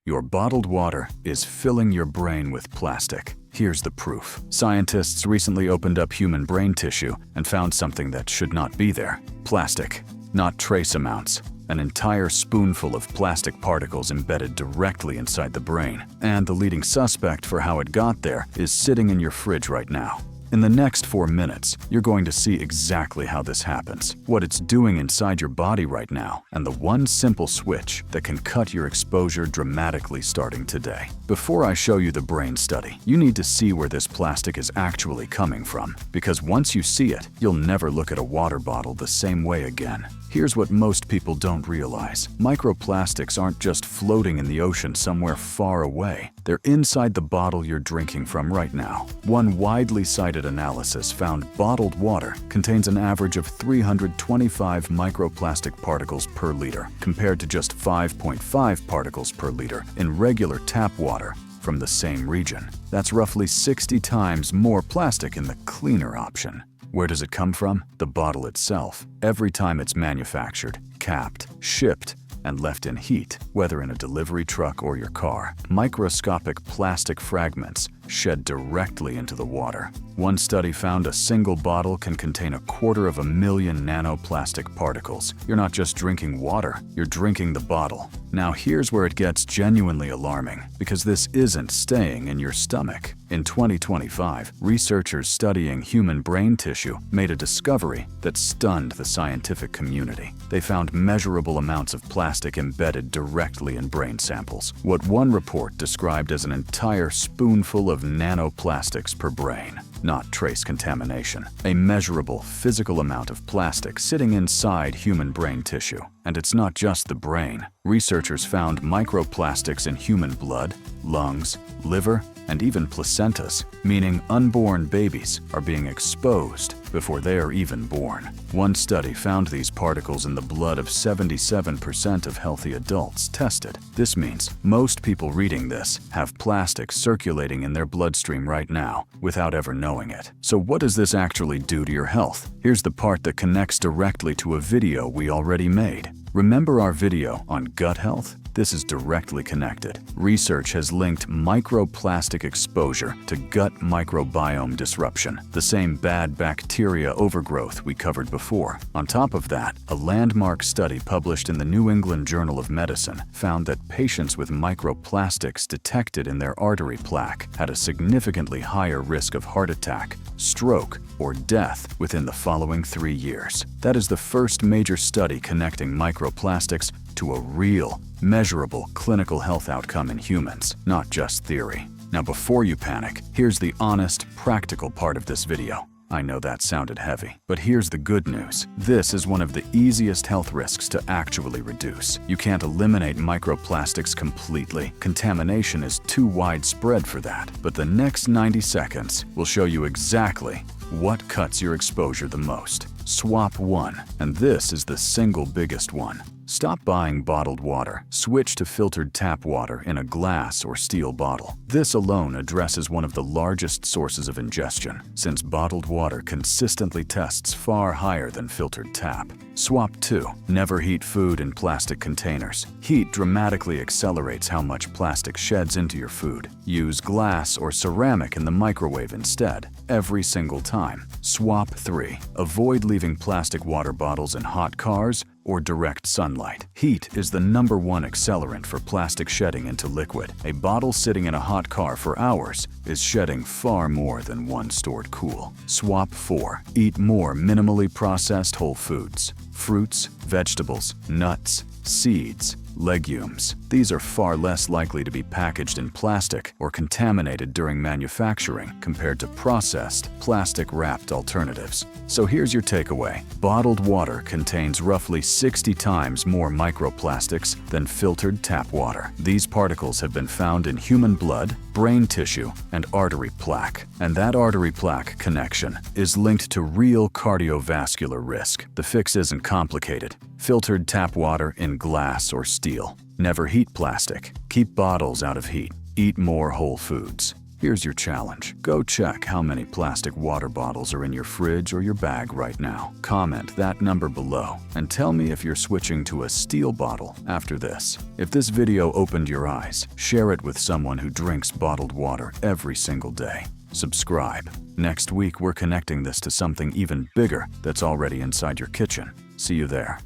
Your bottled water is filling your brain with plastic. Here's the proof. Scientists recently opened up human brain tissue and found something that should not be there. Plastic, not trace amounts. An entire spoonful of plastic particles embedded directly inside the brain. And the leading suspect for how it got there is sitting in your fridge right now. In the next 4 minutes, you're going to see exactly how this happens, what it's doing inside your body right now, and the one simple switch that can cut your exposure dramatically starting today. Before I show you the brain study, you need to see where this plastic is actually coming from, because once you see it, you'll never look at a water bottle the same way again. Here's what most people don't realize. Microplastics aren't just floating in the ocean somewhere far away. They're inside the bottle you're drinking from right now. One widely cited analysis found bottled water contains an average of 325 microplastic particles per liter, compared to just 5.5 particles per liter in regular tap water from the same region. That's roughly 60 times more plastic in the cleaner option. Where does it come from? The bottle itself. Every time it's manufactured, capped, shipped, and left in heat, whether in a delivery truck or your car, microscopic plastic fragments shed directly into the water. One study found a single bottle can contain 250,000 nanoplastic particles. You're not just drinking water, you're drinking the bottle. Now here's where it gets genuinely alarming, because this isn't staying in your stomach. In 2025, researchers studying human brain tissue made a discovery that stunned the scientific community. They found measurable amounts of plastic embedded directly in brain samples, what one report described as an entire spoonful of nanoplastics per brain. Not trace contamination, a measurable physical amount of plastic sitting inside human brain tissue. And it's not just the brain. Researchers found microplastics in human blood, lungs, liver, and even placentas, meaning unborn babies are being exposed before they are even born. One study found these particles in the blood of 77% of healthy adults tested. This means most people reading this have plastic circulating in their bloodstream right now without ever knowing it. So what does this actually do to your health? Here's the part that connects directly to a video we already made. Remember our video on gut health? This is directly connected. Research has linked microplastic exposure to gut microbiome disruption, the same bad bacteria overgrowth we covered before. On top of that, a landmark study published in the New England Journal of Medicine found that patients with microplastics detected in their artery plaque had a significantly higher risk of heart attack, stroke, or death within the following 3 years. That is the first major study connecting microplastics to a real, measurable clinical health outcome in humans, not just theory. Now before you panic, here's the honest, practical part of this video. I know that sounded heavy, but here's the good news. This is one of the easiest health risks to actually reduce. You can't eliminate microplastics completely. Contamination is too widespread for that. But the next 90 seconds will show you exactly what cuts your exposure the most. Swap 1, and this is the single biggest one. Stop buying bottled water. Switch to filtered tap water in a glass or steel bottle. This alone addresses one of the largest sources of ingestion, since bottled water consistently tests far higher than filtered tap. Swap 2. Never heat food in plastic containers. Heat dramatically accelerates how much plastic sheds into your food. Use glass or ceramic in the microwave instead, every single time. Swap 3. Avoid leaving plastic water bottles in hot cars or direct sunlight. Heat is the #1 accelerant for plastic shedding into liquid. A bottle sitting in a hot car for hours is shedding far more than one stored cool. Swap 4. Eat more minimally processed whole foods. Fruits, vegetables, nuts, seeds, legumes. These are far less likely to be packaged in plastic or contaminated during manufacturing compared to processed, plastic-wrapped alternatives. So here's your takeaway. Bottled water contains roughly 60 times more microplastics than filtered tap water. These particles have been found in human blood, brain tissue, and artery plaque. And that artery plaque connection is linked to real cardiovascular risk. The fix isn't complicated. Filtered tap water in glass or steel. Never heat plastic. Keep bottles out of heat. Eat more whole foods. Here's your challenge. Go check how many plastic water bottles are in your fridge or your bag right now. Comment that number below and tell me if you're switching to a steel bottle after this. If this video opened your eyes, share it with someone who drinks bottled water every single day. Subscribe. Next week, we're connecting this to something even bigger that's already inside your kitchen. See you there.